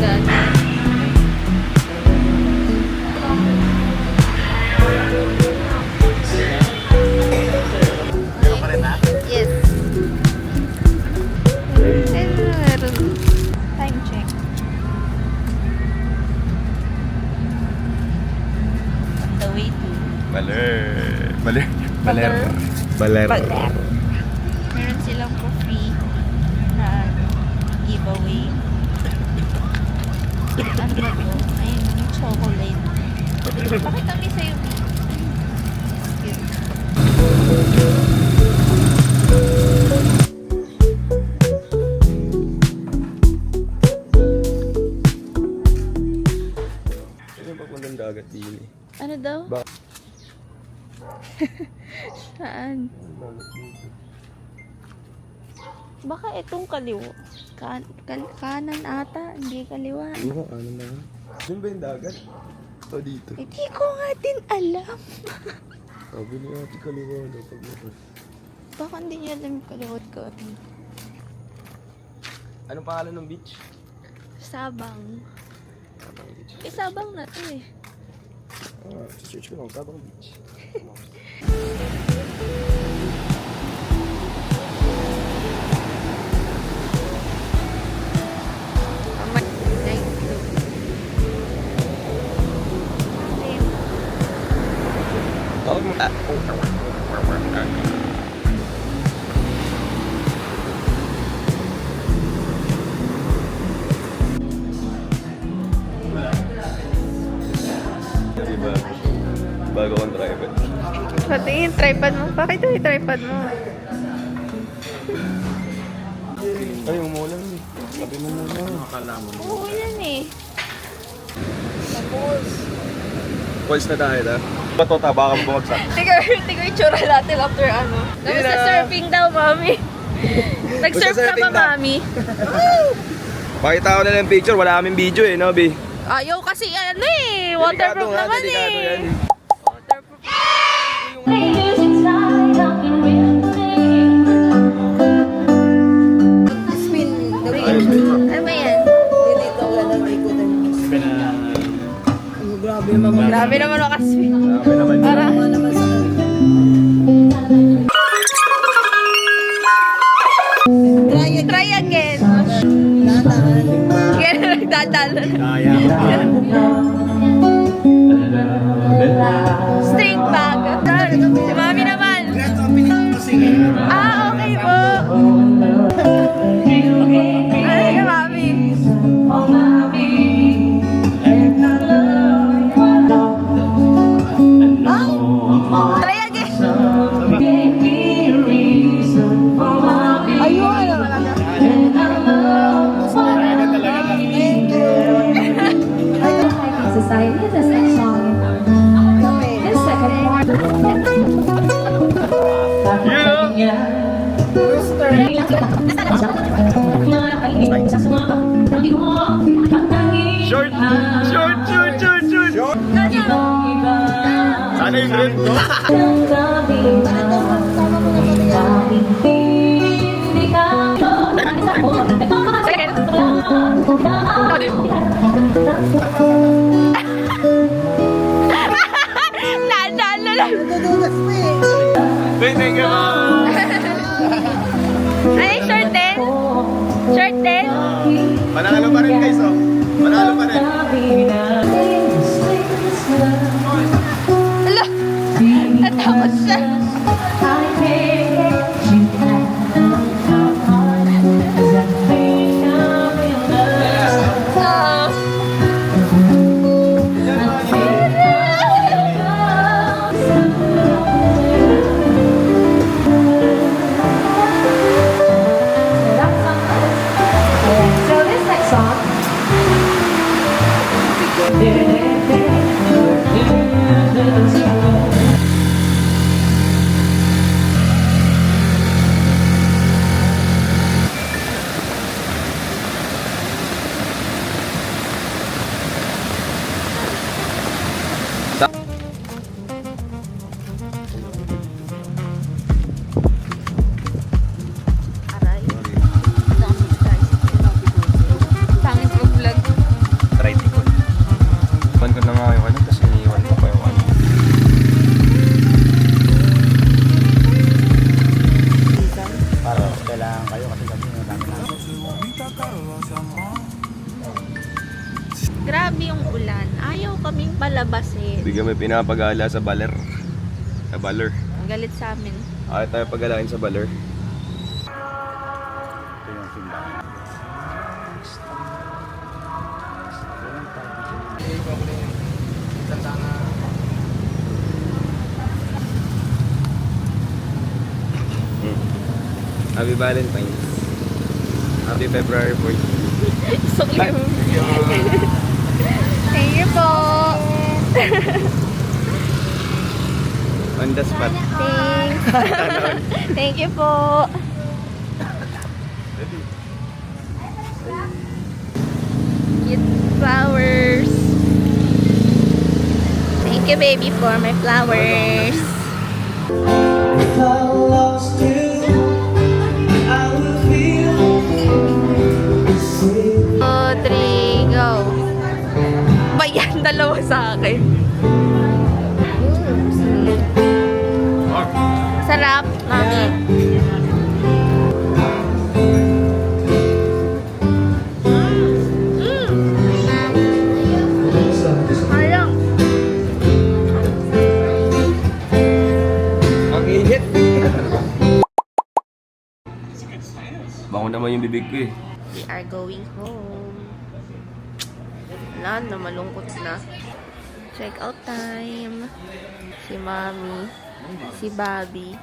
dagat. Meron pa rin na? Yes. Meron. Time check. The way to Baler. Baler. Meron silang free na giveaway. Ano ba ito? Ayun, yung chocolate. Bakit kami sa'yo? Ano ba kung dagat din eh? Ano daw? Ba- Saan? Baka itong kaliwa. Kanan ata, hindi kaliwa. Oo, ano na nga. Doon ba yung dagat? O dito? Hindi ko nga din alam. Sabi niya ati kaliwa na paglabas. Baka hindi niya alam yung kaliwat ko. Anong pangalan ng beach? Sabang. Sabang Beach. Sabang na to eh. Search ko lang, Sabang Beach. Tawag mo. Diba? Bago kong tripod. Pati yung tripod mo. Bakit yung tripod mo? Ay, umulan eh. Sabi mo na lang. Oo, yan eh. Pulse na tayo na. Bato ta, baka bumagsak. Tigo yung tsura natin after ano. Tapos sa surfing daw, mami. Nag-surf ka Magsa-surfing ba, na. mami? Pakita ko na lang picture, wala kaming video eh, no, B? Ayaw kasi ano eh. Waterproof Delikado nga, naman delikado eh. yan. Waterproof. Spin the wheel. Ano ba yan? Dito wala nang ikutan. Grabe naman. Grabe naman ako kasi. Sabi naman yun. Para. Mga naman sa Try again. Dahan-dahan. Kaya nagdadalo. Kaya. String bag. Si mami naman. Ah, okay po. Ano ka, mami? Try again. Ayun! Society, this next song. This second part. Short! Sana yung red ko? Nadalo lang. Nadudugas mo eh. Wait, thank you. Ay, short din? Short din? Panalo pa rin guys, oh. Panalo pa rin. Ala, natakot siya. So this next song. Grabe yung ulan. Ayaw kaming palabasin. Hindi kami pinapagala sa baler. Sa baler. Ang galit sa amin. Ayaw tayo pagalain sa baler. Happy Valentine's. Happy February 14th. So clear. Thank you po. On the spot. Thanks. Thank you po. Cute flowers. Thank you, baby, for my flowers. If I lost you, I would feel the same. 2, 3, go. Ba yan? Dalawa sa akin. Sarap, mami. Ayang. Ang init! Bango naman yung bibig ko eh. We are going home. Wala na, malungkot na. Check out time. Si Mami. Si Bobby.